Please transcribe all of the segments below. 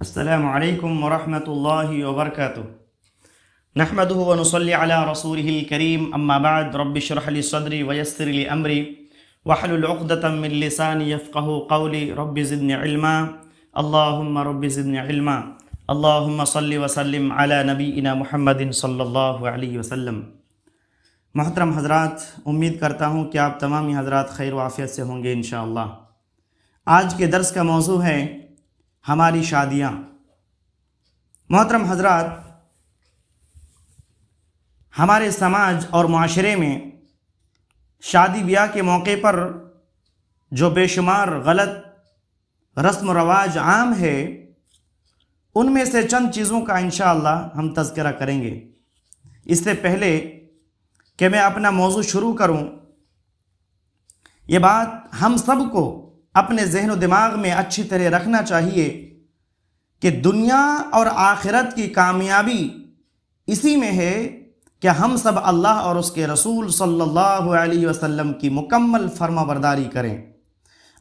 السلام علیکم ورحمۃ اللہ وبرکاتہ۔ نحمدہ ونصلی علی رسولہ الکریم، اما بعد، رب اشرح لی صدری ویسر لی امری واحلل عقدۃ من لسانی یفقہوا قولی، رب زدنی علما، اللہم رب زدنی علما، اللہم صلی وسلم علی نبینا محمد صلی اللہ علیہ وسلم۔ محترم حضرات، امید کرتا ہوں کہ آپ تمام حضرات خیر و عافیت سے ہوں گے انشاءاللہ۔ آج کے درس کا موضوع ہے ہماری شادیاں۔ محترم حضرات، ہمارے سماج اور معاشرے میں شادی بیاہ کے موقع پر جو بے شمار غلط رسم و رواج عام ہے، ان میں سے چند چیزوں کا انشاءاللہ ہم تذکرہ کریں گے۔ اس سے پہلے کہ میں اپنا موضوع شروع کروں، یہ بات ہم سب کو اپنے ذہن و دماغ میں اچھی طرح رکھنا چاہیے کہ دنیا اور آخرت کی کامیابی اسی میں ہے کہ ہم سب اللہ اور اس کے رسول صلی اللہ علیہ وسلم کی مکمل فرما برداری کریں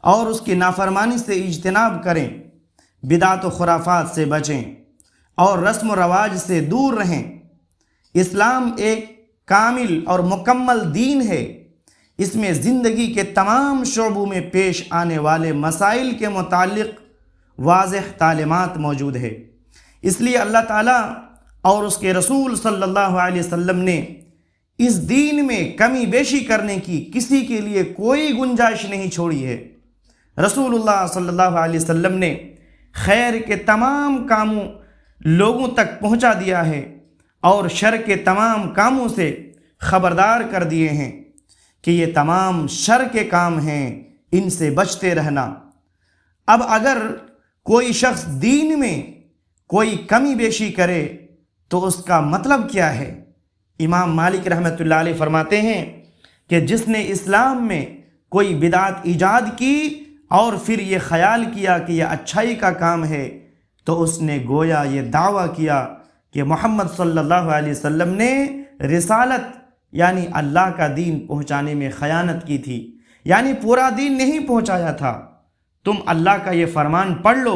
اور اس کی نافرمانی سے اجتناب کریں، بدعت و خرافات سے بچیں اور رسم و رواج سے دور رہیں۔ اسلام ایک کامل اور مکمل دین ہے، اس میں زندگی کے تمام شعبوں میں پیش آنے والے مسائل کے متعلق واضح تعلیمات موجود ہے۔ اس لیے اللہ تعالیٰ اور اس کے رسول صلی اللہ علیہ وسلم نے اس دین میں کمی بیشی کرنے کی کسی کے لیے کوئی گنجائش نہیں چھوڑی ہے۔ رسول اللہ صلی اللہ علیہ وسلم نے خیر کے تمام کاموں لوگوں تک پہنچا دیا ہے اور شر کے تمام کاموں سے خبردار کر دیے ہیں کہ یہ تمام شر کے کام ہیں، ان سے بچتے رہنا۔ اب اگر کوئی شخص دین میں کوئی کمی بیشی کرے تو اس کا مطلب کیا ہے؟ امام مالک رحمۃ اللہ علیہ فرماتے ہیں کہ جس نے اسلام میں کوئی بدعت ایجاد کی اور پھر یہ خیال کیا کہ یہ اچھائی کا کام ہے، تو اس نے گویا یہ دعویٰ کیا کہ محمد صلی اللہ علیہ وسلم نے رسالت یعنی اللہ کا دین پہنچانے میں خیانت کی تھی، یعنی پورا دین نہیں پہنچایا تھا۔ تم اللہ کا یہ فرمان پڑھ لو،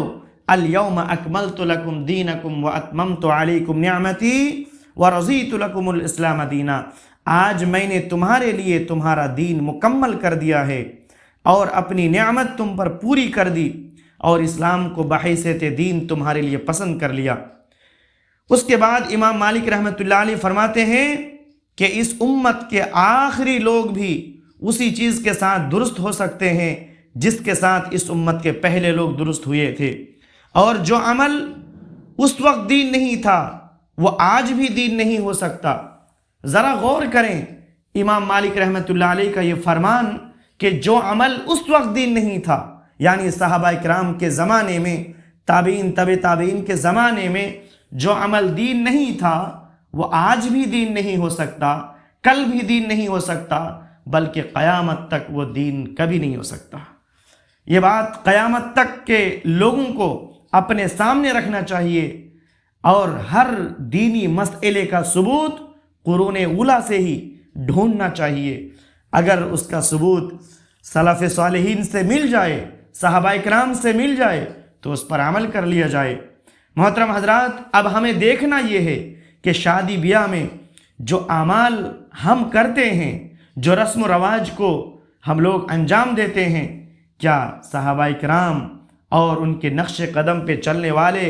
الیوم اکملت لکم دینکم واتممت علیکم نعمتی ورضیت لکم الاسلام دینا۔ آج میں نے تمہارے لیے تمہارا دین مکمل کر دیا ہے اور اپنی نعمت تم پر پوری کر دی اور اسلام کو بحیثیت دین تمہارے لیے پسند کر لیا۔ اس کے بعد امام مالک رحمۃ اللہ علیہ فرماتے ہیں کہ اس امت کے آخری لوگ بھی اسی چیز کے ساتھ درست ہو سکتے ہیں جس کے ساتھ اس امت کے پہلے لوگ درست ہوئے تھے، اور جو عمل اس وقت دین نہیں تھا وہ آج بھی دین نہیں ہو سکتا۔ ذرا غور کریں امام مالک رحمۃ اللہ علیہ کا یہ فرمان کہ جو عمل اس وقت دین نہیں تھا، یعنی صحابہ کرام کے زمانے میں، تابعین تابعین کے زمانے میں جو عمل دین نہیں تھا وہ آج بھی دین نہیں ہو سکتا، کل بھی دین نہیں ہو سکتا، بلکہ قیامت تک وہ دین کبھی نہیں ہو سکتا۔ یہ بات قیامت تک کے لوگوں کو اپنے سامنے رکھنا چاہیے اور ہر دینی مسئلے کا ثبوت قرون اولیٰ سے ہی ڈھونڈنا چاہیے۔ اگر اس کا ثبوت سلف صالحین سے مل جائے، صحابہ کرام سے مل جائے، تو اس پر عمل کر لیا جائے۔ محترم حضرات، اب ہمیں دیکھنا یہ ہے کہ شادی بیاہ میں جو اعمال ہم کرتے ہیں، جو رسم و رواج کو ہم لوگ انجام دیتے ہیں، کیا صحابہ کرام اور ان کے نقش قدم پہ چلنے والے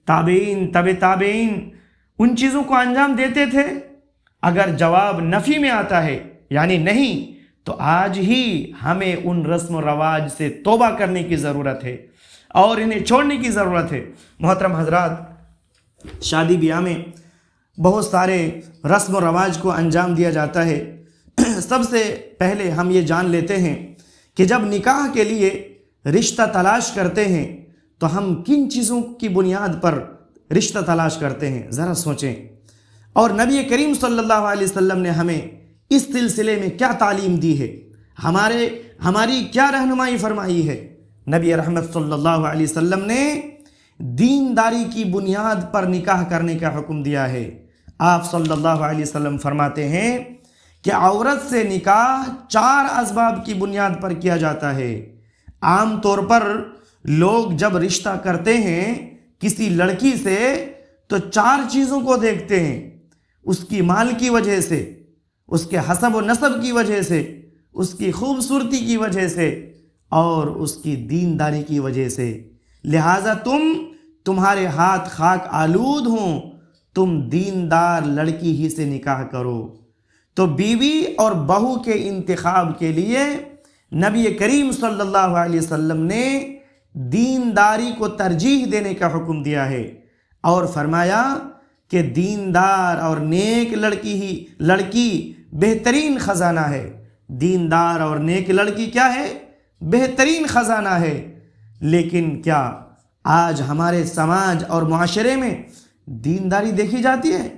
تابعین تابعین ان چیزوں کو انجام دیتے تھے؟ اگر جواب نفی میں آتا ہے یعنی نہیں، تو آج ہی ہمیں ان رسم و رواج سے توبہ کرنے کی ضرورت ہے اور انہیں چھوڑنے کی ضرورت ہے۔ محترم حضرات، شادی بیاہ میں بہت سارے رسم و رواج کو انجام دیا جاتا ہے۔ سب سے پہلے ہم یہ جان لیتے ہیں کہ جب نکاح کے لیے رشتہ تلاش کرتے ہیں تو ہم کن چیزوں کی بنیاد پر رشتہ تلاش کرتے ہیں، ذرا سوچیں۔ اور نبی کریم صلی اللہ علیہ وسلم نے ہمیں اس سلسلے میں کیا تعلیم دی ہے، ہماری کیا رہنمائی فرمائی ہے؟ نبی رحمت صلی اللہ علیہ وسلم نے دینداری کی بنیاد پر نکاح کرنے کا حکم دیا ہے۔ آپ صلی اللہ علیہ وسلم فرماتے ہیں کہ عورت سے نکاح 4 اسباب کی بنیاد پر کیا جاتا ہے۔ عام طور پر لوگ جب رشتہ کرتے ہیں کسی لڑکی سے تو 4 چیزوں کو دیکھتے ہیں، اس کی مال کی وجہ سے، اس کے حسب و نسب کی وجہ سے، اس کی خوبصورتی کی وجہ سے، اور اس کی دینداری کی وجہ سے۔ لہٰذا تمہارے ہاتھ خاک آلود ہوں، تم دیندار لڑکی ہی سے نکاح کرو۔ تو بیوی اور بہو کے انتخاب کے لیے نبی کریم صلی اللہ علیہ وسلم نے دینداری کو ترجیح دینے کا حکم دیا ہے، اور فرمایا کہ دیندار اور نیک لڑکی بہترین خزانہ ہے۔ دیندار اور نیک لڑکی کیا ہے؟ بہترین خزانہ ہے۔ لیکن کیا آج ہمارے سماج اور معاشرے میں دینداری دیکھی جاتی ہے؟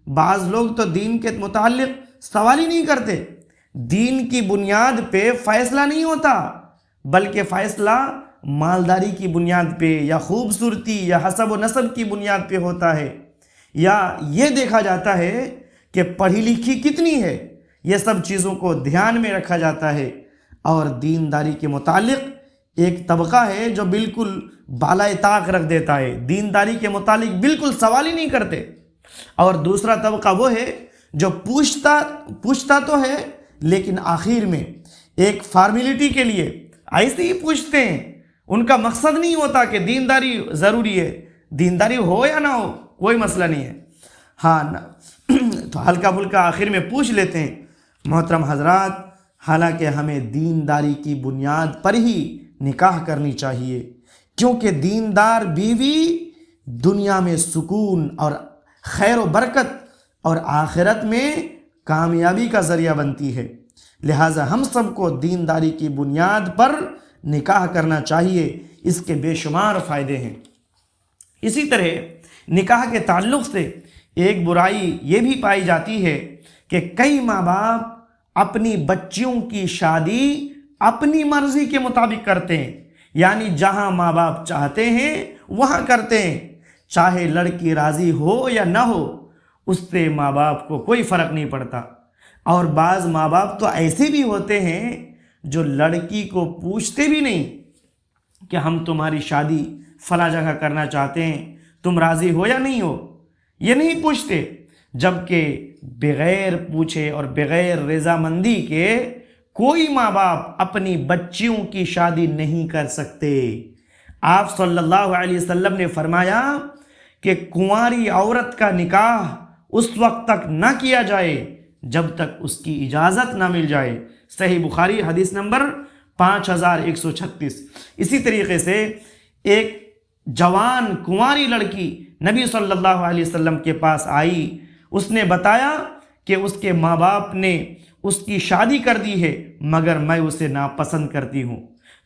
بعض لوگ تو دین کے متعلق سوال ہی نہیں کرتے۔ دین کی بنیاد پہ فیصلہ نہیں ہوتا، بلکہ فیصلہ مالداری کی بنیاد پہ یا خوبصورتی یا حسب و نسب کی بنیاد پہ ہوتا ہے، یا یہ دیکھا جاتا ہے کہ پڑھی لکھی کتنی ہے۔ یہ سب چیزوں کو دھیان میں رکھا جاتا ہے، اور دینداری کے متعلق ایک طبقہ ہے جو بالکل بالائے طاق رکھ دیتا ہے، دینداری کے متعلق بالکل سوال ہی نہیں کرتے، اور دوسرا طبقہ وہ ہے جو پوچھتا تو ہے لیکن آخر میں ایک فارمیلٹی کے لیے ایسے ہی پوچھتے ہیں۔ ان کا مقصد نہیں ہوتا کہ دینداری ضروری ہے، دینداری ہو یا نہ ہو کوئی مسئلہ نہیں ہے، ہاں تو ہلکا پھلکا آخر میں پوچھ لیتے ہیں۔ محترم حضرات، حالانکہ ہمیں دینداری کی بنیاد پر ہی نکاح کرنی چاہیے، کیونکہ دیندار بیوی دنیا میں سکون اور خیر و برکت اور آخرت میں کامیابی کا ذریعہ بنتی ہے۔ لہٰذا ہم سب کو دینداری کی بنیاد پر نکاح کرنا چاہیے، اس کے بے شمار فائدے ہیں۔ اسی طرح نکاح کے تعلق سے ایک برائی یہ بھی پائی جاتی ہے کہ کئی ماں باپ اپنی بچیوں کی شادی اپنی مرضی کے مطابق کرتے ہیں، یعنی جہاں ماں باپ چاہتے ہیں وہاں کرتے ہیں، چاہے لڑکی راضی ہو یا نہ ہو، اس سے ماں باپ کو کوئی فرق نہیں پڑتا۔ اور بعض ماں باپ تو ایسے بھی ہوتے ہیں جو لڑکی کو پوچھتے بھی نہیں کہ ہم تمہاری شادی فلاں جگہ کرنا چاہتے ہیں، تم راضی ہو یا نہیں ہو، یہ نہیں پوچھتے، جبکہ بغیر پوچھے اور بغیر رضامندی کے کوئی ماں باپ اپنی بچیوں کی شادی نہیں کر سکتے۔ آپ صلی اللہ علیہ وسلم نے فرمایا کہ کنواری عورت کا نکاح اس وقت تک نہ کیا جائے جب تک اس کی اجازت نہ مل جائے۔ صحیح بخاری حدیث نمبر 5136۔ اسی طریقے سے ایک جوان کنواری لڑکی نبی صلی اللہ علیہ وسلم کے پاس آئی، اس نے بتایا کہ اس کے ماں باپ نے اس کی شادی کر دی ہے مگر میں اسے ناپسند کرتی ہوں۔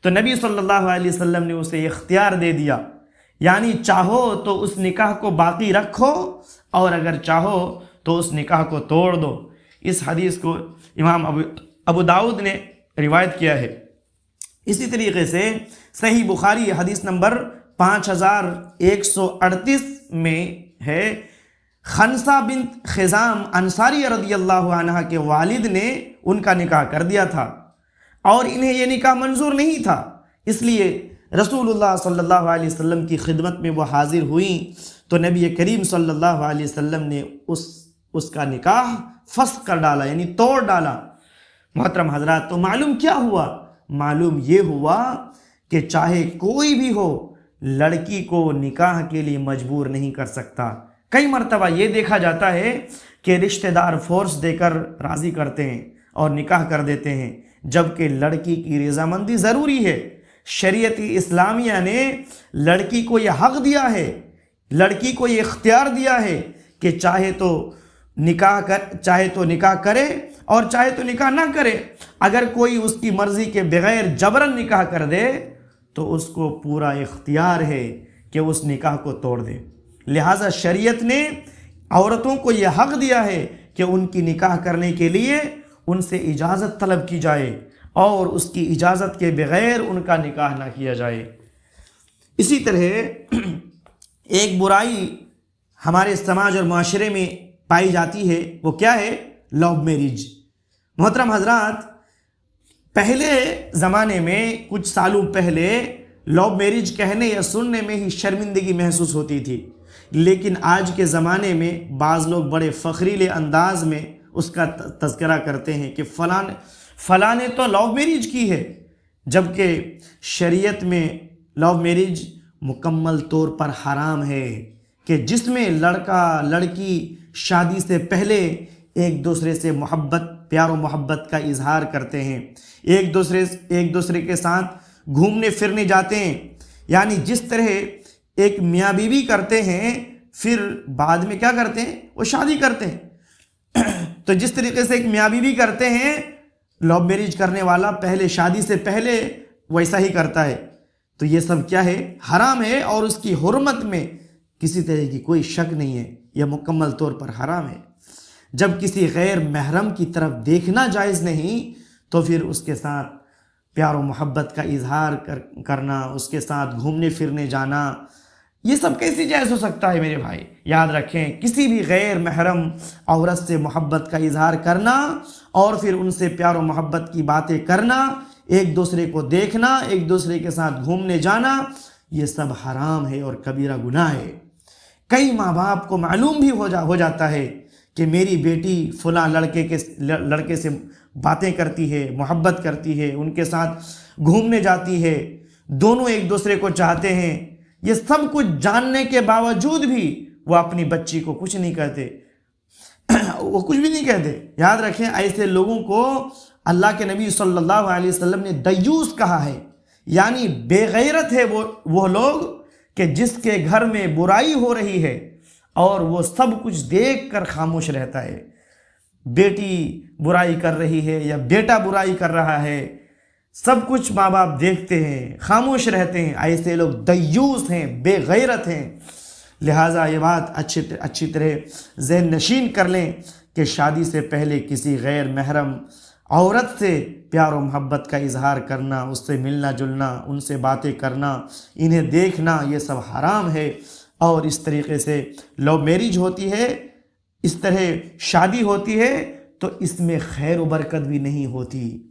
تو نبی صلی اللہ علیہ وسلم نے اسے اختیار دے دیا، یعنی چاہو تو اس نکاح کو باقی رکھو اور اگر چاہو تو اس نکاح کو توڑ دو۔ اس حدیث کو امام ابو داؤد نے روایت کیا ہے۔ اسی طریقے سے صحیح بخاری حدیث نمبر 5138 میں ہے، خنسہ بنت خزام انصاری رضی اللہ عنہ کے والد نے ان کا نکاح کر دیا تھا اور انہیں یہ نکاح منظور نہیں تھا، اس لیے رسول اللہ صلی اللہ علیہ وسلم کی خدمت میں وہ حاضر ہوئیں تو نبی کریم صلی اللہ علیہ وسلم نے اس کا نکاح فسخ کر ڈالا، یعنی توڑ ڈالا۔ محترم حضرات، تو معلوم کیا ہوا؟ معلوم یہ ہوا کہ چاہے کوئی بھی ہو، لڑکی کو نکاح کے لیے مجبور نہیں کر سکتا۔ کئی مرتبہ یہ دیکھا جاتا ہے کہ رشتہ دار فورس دے کر راضی کرتے ہیں اور نکاح کر دیتے ہیں، جبکہ لڑکی کی رضامندی ضروری ہے۔ شریعت اسلامیہ نے لڑکی کو یہ حق دیا ہے، لڑکی کو یہ اختیار دیا ہے کہ چاہے تو نکاح کرے اور چاہے تو نکاح نہ کرے۔ اگر کوئی اس کی مرضی کے بغیر جبراً نکاح کر دے تو اس کو پورا اختیار ہے کہ اس نکاح کو توڑ دے۔ لہٰذا شریعت نے عورتوں کو یہ حق دیا ہے کہ ان کی نکاح کرنے کے لیے ان سے اجازت طلب کی جائے اور اس کی اجازت کے بغیر ان کا نکاح نہ کیا جائے۔ اسی طرح ایک برائی ہمارے سماج اور معاشرے میں پائی جاتی ہے، وہ کیا ہے؟ Love marriage. محترم حضرات، پہلے زمانے میں کچھ سالوں پہلے لو میرج کہنے یا سننے میں ہی شرمندگی محسوس ہوتی تھی، لیکن آج کے زمانے میں بعض لوگ بڑے فخریلے انداز میں اس کا تذکرہ کرتے ہیں کہ فلاں نے تو لو میرج کی ہے، جبکہ شریعت میں لو میرج مکمل طور پر حرام ہے، کہ جس میں لڑکا لڑکی شادی سے پہلے ایک دوسرے سے محبت، پیار و محبت کا اظہار کرتے ہیں، ایک دوسرے کے ساتھ گھومنے پھرنے جاتے ہیں، یعنی جس طرح ایک میاں بیوی کرتے ہیں پھر بعد میں کیا کرتے ہیں، وہ شادی کرتے ہیں۔ تو جس طریقے سے ایک میاں بیوی کرتے ہیں، لو میرج کرنے والا پہلے شادی سے پہلے ویسا ہی کرتا ہے۔ تو یہ سب کیا ہے، حرام ہے، اور اس کی حرمت میں کسی طرح کی کوئی شک نہیں ہے، یہ مکمل طور پر حرام ہے۔ جب کسی غیر محرم کی طرف دیکھنا جائز نہیں، تو پھر اس کے ساتھ پیار و محبت کا اظہار کرنا، اس کے ساتھ گھومنے پھرنے جانا، یہ سب کیسے جائز ہو سکتا ہے میرے بھائی؟ یاد رکھیں، کسی بھی غیر محرم عورت سے محبت کا اظہار کرنا اور پھر ان سے پیار و محبت کی باتیں کرنا، ایک دوسرے کو دیکھنا، ایک دوسرے کے ساتھ گھومنے جانا، یہ سب حرام ہے اور کبیرہ گناہ ہے۔ کئی ماں باپ کو معلوم بھی ہو جاتا ہے کہ میری بیٹی فلاں لڑکے سے باتیں کرتی ہے، محبت کرتی ہے، ان کے ساتھ گھومنے جاتی ہے، دونوں ایک دوسرے کو چاہتے ہیں، یہ سب کچھ جاننے کے باوجود بھی وہ اپنی بچی کو کچھ نہیں کہتے، وہ کچھ بھی نہیں کہتے۔ یاد رکھیں، ایسے لوگوں کو اللہ کے نبی صلی اللہ علیہ وسلم نے دیوس کہا ہے، یعنی بے غیرت ہے وہ لوگ کہ جس کے گھر میں برائی ہو رہی ہے اور وہ سب کچھ دیکھ کر خاموش رہتا ہے۔ بیٹی برائی کر رہی ہے یا بیٹا برائی کر رہا ہے، سب کچھ ماں باپ دیکھتے ہیں، خاموش رہتے ہیں، ایسے لوگ دیوس ہیں، بے غیرت ہیں۔ لہٰذا یہ بات اچھی طرح ذہن نشین کر لیں کہ شادی سے پہلے کسی غیر محرم عورت سے پیار و محبت کا اظہار کرنا، اس سے ملنا جلنا، ان سے باتیں کرنا، انہیں دیکھنا، یہ سب حرام ہے۔ اور اس طریقے سے لو میرج ہوتی ہے، اس طرح شادی ہوتی ہے، تو اس میں خیر و برکت بھی نہیں ہوتی۔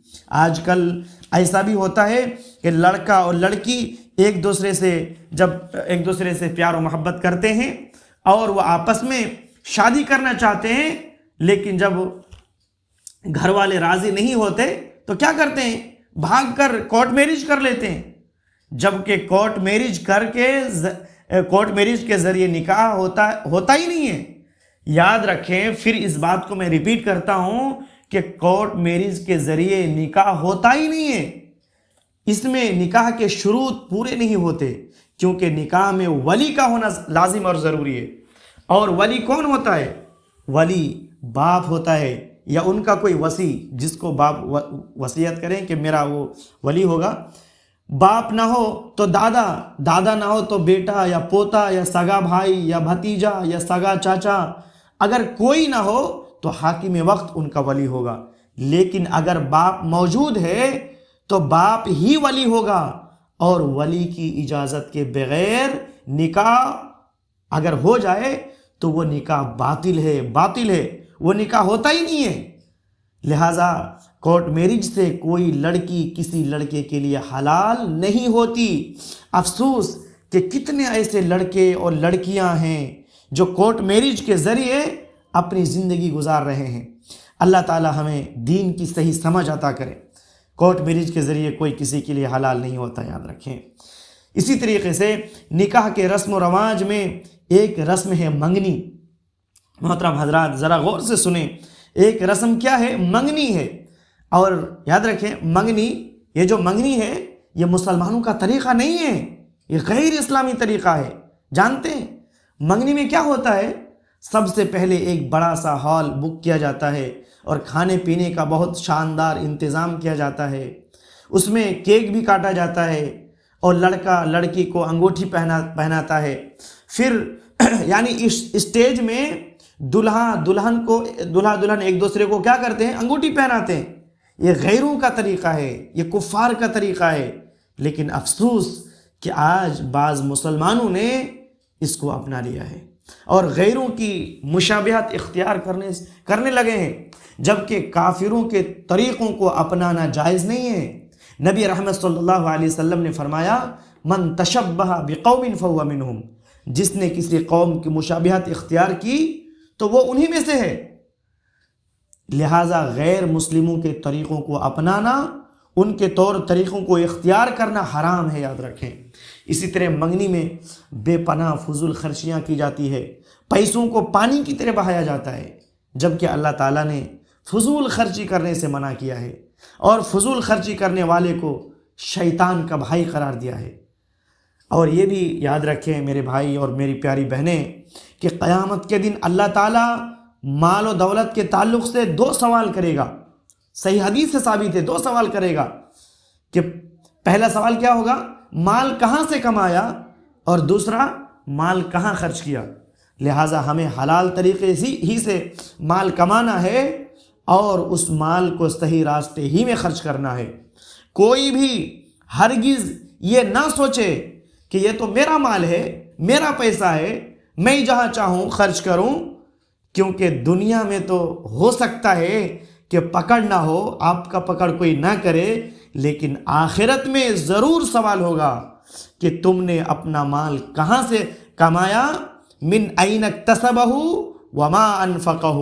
آج کل ایسا بھی ہوتا ہے کہ لڑکا اور لڑکی ایک دوسرے سے پیار و محبت کرتے ہیں اور وہ آپس میں شادی کرنا چاہتے ہیں، لیکن جب گھر والے راضی نہیں ہوتے تو کیا کرتے ہیں، بھاگ کر کورٹ میرج کر لیتے ہیں، جبکہ کورٹ میرج کے ذریعے نکاح ہوتا ہی نہیں ہے۔ یاد رکھیں، پھر اس بات کو میں ریپیٹ کرتا ہوں کہ کورٹ میرج کے ذریعے نکاح ہوتا ہی نہیں ہے، اس میں نکاح کے شروط پورے نہیں ہوتے، کیونکہ نکاح میں ولی کا ہونا لازم اور ضروری ہے۔ اور ولی کون ہوتا ہے؟ ولی باپ ہوتا ہے یا ان کا کوئی وصی، جس کو باپ وصیت کریں کہ میرا وہ ولی ہوگا۔ باپ نہ ہو تو دادا نہ ہو تو بیٹا یا پوتا یا سگا بھائی یا بھتیجا یا سگا چاچا، اگر کوئی نہ ہو تو حاکم وقت ان کا ولی ہوگا۔ لیکن اگر باپ موجود ہے تو باپ ہی ولی ہوگا، اور ولی کی اجازت کے بغیر نکاح اگر ہو جائے تو وہ نکاح باطل ہے، وہ نکاح ہوتا ہی نہیں ہے۔ لہٰذا کورٹ میرج سے کوئی لڑکی کسی لڑکے کے لیے حلال نہیں ہوتی۔ افسوس کہ کتنے ایسے لڑکے اور لڑکیاں ہیں جو کورٹ میرج کے ذریعے اپنی زندگی گزار رہے ہیں۔ اللہ تعالی ہمیں دین کی صحیح سمجھ عطا کرے۔ کورٹ میرج کے ذریعے کوئی کسی کے لیے حلال نہیں ہوتا، یاد رکھیں۔ اسی طریقے سے نکاح کے رسم و رواج میں ایک رسم ہے منگنی۔ محترم حضرات ذرا غور سے سنیں، ایک رسم کیا ہے؟ منگنی ہے۔ اور یاد رکھیں، یہ جو منگنی ہے یہ مسلمانوں کا طریقہ نہیں ہے، یہ غیر اسلامی طریقہ ہے۔ جانتے ہیں منگنی میں کیا ہوتا ہے؟ سب سے پہلے ایک بڑا سا ہال بک کیا جاتا ہے اور کھانے پینے کا بہت شاندار انتظام کیا جاتا ہے، اس میں کیک بھی کاٹا جاتا ہے اور لڑکا لڑکی کو انگوٹھی پہناتا ہے۔ پھر یعنی اس اسٹیج میں دلہا دلہن ایک دوسرے کو کیا کرتے ہیں؟ انگوٹھی پہناتے ہیں۔ یہ غیروں کا طریقہ ہے، یہ کفار کا طریقہ ہے، لیکن افسوس کہ آج بعض مسلمانوں نے اس کو اپنا لیا ہے اور غیروں کی مشابہت اختیار کرنے لگے ہیں، جبکہ کافروں کے طریقوں کو اپنانا جائز نہیں ہے۔ نبی رحمت صلی اللہ علیہ وسلم نے فرمایا، من تشبہ بقوم فہو منہم، جس نے کسی قوم کی مشابہت اختیار کی تو وہ انہی میں سے ہے۔ لہٰذا غیر مسلموں کے طریقوں کو اپنانا، ان کے طور طریقوں کو اختیار کرنا حرام ہے، یاد رکھیں۔ اسی طرح منگنی میں بے پناہ فضول خرچیاں کی جاتی ہے، پیسوں کو پانی کی طرح بہایا جاتا ہے، جبکہ اللہ تعالیٰ نے فضول خرچی کرنے سے منع کیا ہے اور فضول خرچی کرنے والے کو شیطان کا بھائی قرار دیا ہے۔ اور یہ بھی یاد رکھیں میرے بھائی اور میری پیاری بہنیں کہ قیامت کے دن اللہ تعالیٰ مال و دولت کے تعلق سے 2 سوال کرے گا۔ صحیح حدیث سے ثابت ہے 2 سوال کرے گا کہ پہلا سوال کیا ہوگا؟ مال کہاں سے کمایا، اور دوسرا مال کہاں خرچ کیا۔ لہٰذا ہمیں حلال طریقے ہی سے مال کمانا ہے اور اس مال کو صحیح راستے ہی میں خرچ کرنا ہے۔ کوئی بھی ہرگز یہ نہ سوچے کہ یہ تو میرا مال ہے، میرا پیسہ ہے، میں جہاں چاہوں خرچ کروں، کیونکہ دنیا میں تو ہو سکتا ہے کہ پکڑ نہ ہو، آپ کا پکڑ کوئی نہ کرے، لیکن آخرت میں ضرور سوال ہوگا کہ تم نے اپنا مال کہاں سے کمایا، من این اکتسبہ وما انفقہ،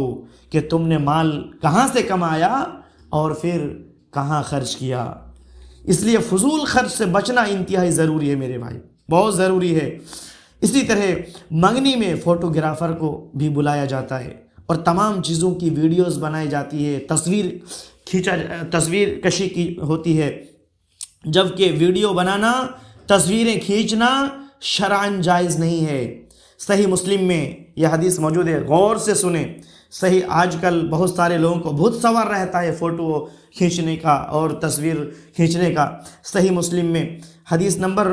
کہ تم نے مال کہاں سے کمایا اور پھر کہاں خرچ کیا۔ اس لیے فضول خرچ سے بچنا انتہائی ضروری ہے میرے بھائی، بہت ضروری ہے۔ اسی طرح منگنی میں فوٹوگرافر کو بھی بلایا جاتا ہے اور تمام چیزوں کی ویڈیوز بنائی جاتی ہے، تصویر کشی کی ہوتی ہے، جبکہ ویڈیو بنانا، تصویریں کھینچنا شرعاً جائز نہیں ہے۔ صحیح مسلم میں یہ حدیث موجود ہے، غور سے سنیں۔ صحیح آج کل بہت سارے لوگوں کو بہت سوال رہتا ہے فوٹو کھینچنے کا اور تصویر کھینچنے کا۔ صحیح مسلم میں حدیث نمبر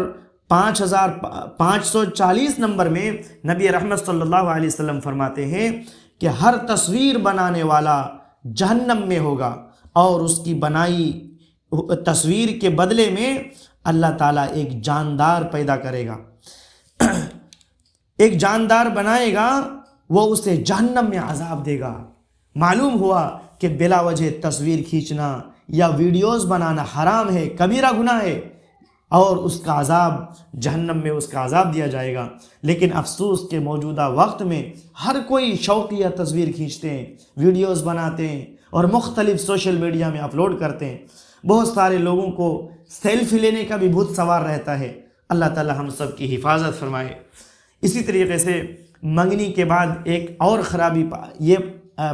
5540 نمبر میں نبی رحمت صلی اللہ علیہ وسلم فرماتے ہیں کہ ہر تصویر بنانے والا جہنم میں ہوگا، اور اس کی بنائی تصویر کے بدلے میں اللہ تعالیٰ ایک جاندار پیدا کرے گا، ایک جاندار بنائے گا، وہ اسے جہنم میں عذاب دے گا۔ معلوم ہوا کہ بلا وجہ تصویر کھینچنا یا ویڈیوز بنانا حرام ہے، کبیرہ گناہ ہے، اور اس کا عذاب جہنم میں اس کا عذاب دیا جائے گا۔ لیکن افسوس کے موجودہ وقت میں ہر کوئی شوقیہ تصویر کھینچتے ہیں، ویڈیوز بناتے ہیں اور مختلف سوشل میڈیا میں اپلوڈ کرتے ہیں۔ بہت سارے لوگوں کو سیلفی لینے کا بھی بہت سوال رہتا ہے۔ اللہ تعالی ہم سب کی حفاظت فرمائے۔ اسی طریقے سے منگنی کے بعد ایک اور خرابی یہ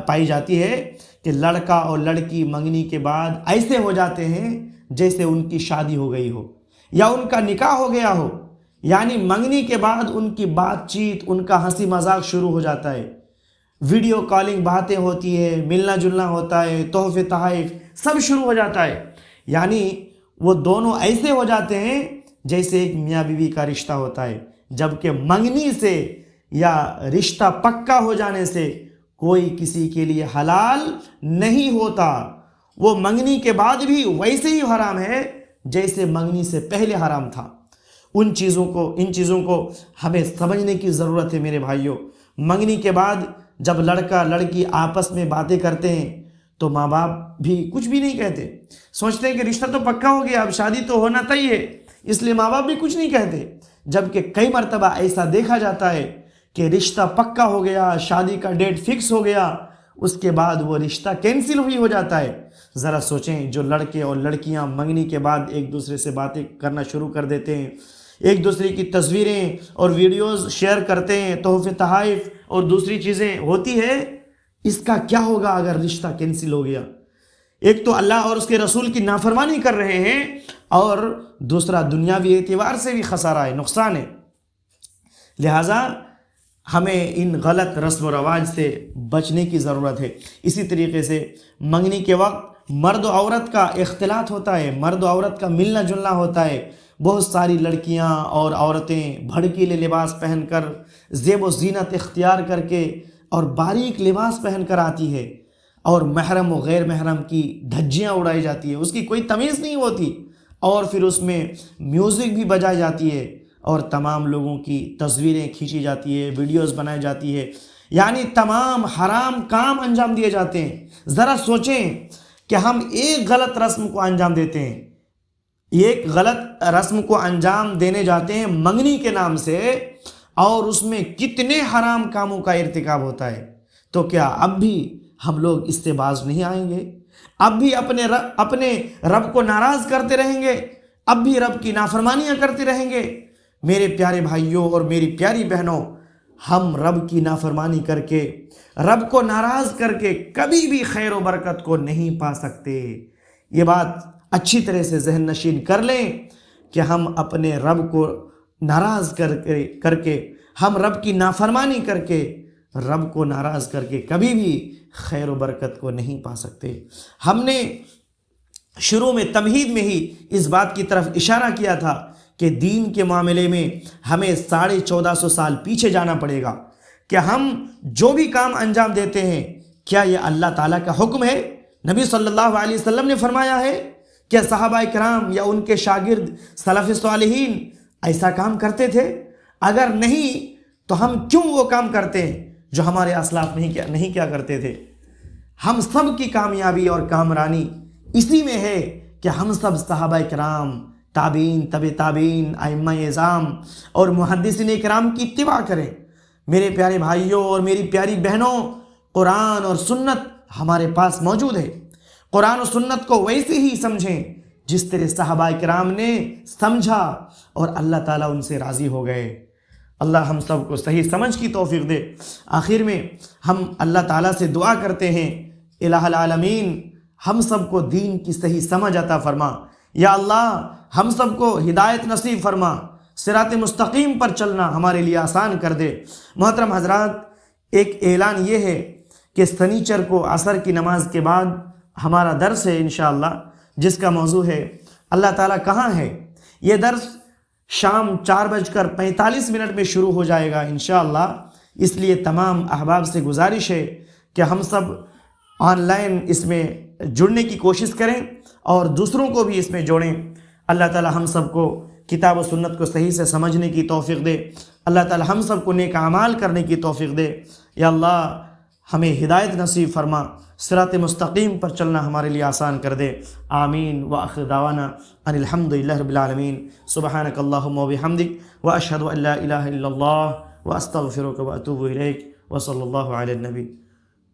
پائی جاتی ہے کہ لڑکا اور لڑکی منگنی کے بعد ایسے ہو جاتے ہیں جیسے ان کی شادی ہو گئی ہو یا ان کا نکاح ہو گیا ہو، یعنی منگنی کے بعد ان کی بات چیت، ان کا ہنسی مذاق شروع ہو جاتا ہے، ویڈیو کالنگ باتیں ہوتی ہے، ملنا جلنا ہوتا ہے، تحفے تحائف سب شروع ہو جاتا ہے، یعنی وہ دونوں ایسے ہو جاتے ہیں جیسے ایک میاں بیوی کا رشتہ ہوتا ہے، جبکہ منگنی سے یا رشتہ پکا ہو جانے سے کوئی کسی کے لیے حلال نہیں ہوتا، وہ منگنی کے بعد بھی ویسے ہی حرام ہے جیسے منگنی سے پہلے حرام تھا۔ ان چیزوں کو ہمیں سمجھنے کی ضرورت ہے میرے بھائیوں۔ منگنی کے بعد جب لڑکا لڑکی آپس میں باتیں کرتے ہیں تو ماں باپ بھی کچھ بھی نہیں کہتے، سوچتے ہیں کہ رشتہ تو پکا ہو گیا، اب شادی تو ہونا طے ہے، اس لیے ماں باپ بھی کچھ نہیں کہتے، جبکہ کئی مرتبہ ایسا دیکھا جاتا ہے کہ رشتہ پکا ہو گیا، شادی کا ڈیٹ فکس ہو گیا، اس کے بعد وہ رشتہ کینسل بھی ہو جاتا ہے۔ ذرا سوچیں، جو لڑکے اور لڑکیاں منگنی کے بعد ایک دوسرے سے باتیں کرنا شروع کر دیتے ہیں، ایک دوسرے کی تصویریں اور ویڈیوز شیئر کرتے ہیں، تحفے تحائف اور دوسری چیزیں ہوتی ہے، اس کا کیا ہوگا اگر رشتہ کینسل ہو گیا؟ ایک تو اللہ اور اس کے رسول کی نافرمانی کر رہے ہیں، اور دوسرا دنیاوی اعتبار سے بھی خسارہ ہے، نقصان ہے۔ لہٰذا ہمیں ان غلط رسم و رواج سے بچنے کی ضرورت ہے۔ اسی طریقے سے منگنی کے وقت مرد و عورت کا اختلاط ہوتا ہے، مرد و عورت کا ملنا جلنا ہوتا ہے، بہت ساری لڑکیاں اور عورتیں بھڑکیلے لباس پہن کر، زیب و زینت اختیار کر کے اور باریک لباس پہن کر آتی ہے، اور محرم و غیر محرم کی دھجیاں اڑائی جاتی ہے، اس کی کوئی تمیز نہیں ہوتی، اور پھر اس میں میوزک بھی بجائی جاتی ہے اور تمام لوگوں کی تصویریں کھینچی جاتی ہے، ویڈیوز بنائی جاتی ہے، یعنی تمام حرام کام انجام دیے جاتے ہیں۔ ذرا سوچیں کہ ہم ایک غلط رسم کو انجام دیتے ہیں، ایک غلط رسم کو انجام دینے جاتے ہیں منگنی کے نام سے، اور اس میں کتنے حرام کاموں کا ارتکاب ہوتا ہے، تو کیا اب بھی ہم لوگ اس سے باز نہیں آئیں گے؟ اب بھی اپنے رب کو ناراض کرتے رہیں گے؟ اب بھی رب کی نافرمانیاں کرتے رہیں گے؟ میرے پیارے بھائیوں اور میری پیاری بہنوں، ہم رب کی نافرمانی کر کے، رب کو ناراض کر کے کبھی بھی خیر و برکت کو نہیں پا سکتے۔ یہ بات اچھی طرح سے ذہن نشین کر لیں کہ ہم اپنے رب کو ناراض کر کے ہم رب کی نافرمانی کر کے، رب کو ناراض کر کے کبھی بھی خیر و برکت کو نہیں پا سکتے۔ ہم نے شروع میں تمہید میں ہی اس بات کی طرف اشارہ کیا تھا کہ دین کے معاملے میں ہمیں 1450 سال پیچھے جانا پڑے گا کہ ہم جو بھی کام انجام دیتے ہیں، کیا یہ اللہ تعالیٰ کا حکم ہے؟ نبی صلی اللہ علیہ وسلم نے فرمایا ہے؟ کیا صحابہ کرام یا ان کے شاگرد سلف صالحین ایسا کام کرتے تھے؟ اگر نہیں تو ہم کیوں وہ کام کرتے ہیں جو ہمارے اسلاف نہیں کیا کرتے تھے؟ ہم سب کی کامیابی اور کامرانی اسی میں ہے کہ ہم سب صحابہ کرام، تابعین، تبع تابعین، ائمہ اعظام اور محدثین کرام کی اتباع کریں۔ میرے پیارے بھائیوں اور میری پیاری بہنوں، قرآن اور سنت ہمارے پاس موجود ہے۔ قرآن و سنت کو ویسے ہی سمجھیں جس طرح صحابہ کرام نے سمجھا، اور اللہ تعالیٰ ان سے راضی ہو گئے۔ اللہ ہم سب کو صحیح سمجھ کی توفیق دے۔ آخر میں ہم اللہ تعالیٰ سے دعا کرتے ہیں، الہ العالمین ہم سب کو دین کی صحیح سمجھ عطا فرما۔ یا اللہ ہم سب کو ہدایت نصیب فرما، صراط مستقیم پر چلنا ہمارے لیے آسان کر دے۔ محترم حضرات، ایک اعلان یہ ہے کہ سنیچر کو عصر کی نماز کے بعد ہمارا درس ہے انشاءاللہ، جس کا موضوع ہے اللہ تعالیٰ کہاں ہے۔ یہ درس شام 4:45 میں شروع ہو جائے گا انشاءاللہ۔ اس لیے تمام احباب سے گزارش ہے کہ ہم سب آن لائن اس میں جڑنے کی کوشش کریں اور دوسروں کو بھی اس میں جوڑیں۔ اللہ تعالیٰ ہم سب کو کتاب و سنت کو صحیح سے سمجھنے کی توفیق دے۔ اللہ تعالیٰ ہم سب کو نیک اعمال کرنے کی توفیق دے۔ یا اللہ ہمیں ہدایت نصیب فرما، صراط مستقیم پر چلنا ہمارے لیے آسان کر دے۔ آمین وآخر دعوانا ان الحمد للہ رب العالمین۔ سبحانک اللہم وبحمدک واشہد ان لا الہ الا اللہ واستغفرک واتوب الیک وصلی اللہ علی النبی۔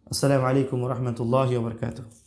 السلام علیکم ورحمۃ اللہ وبرکاتہ۔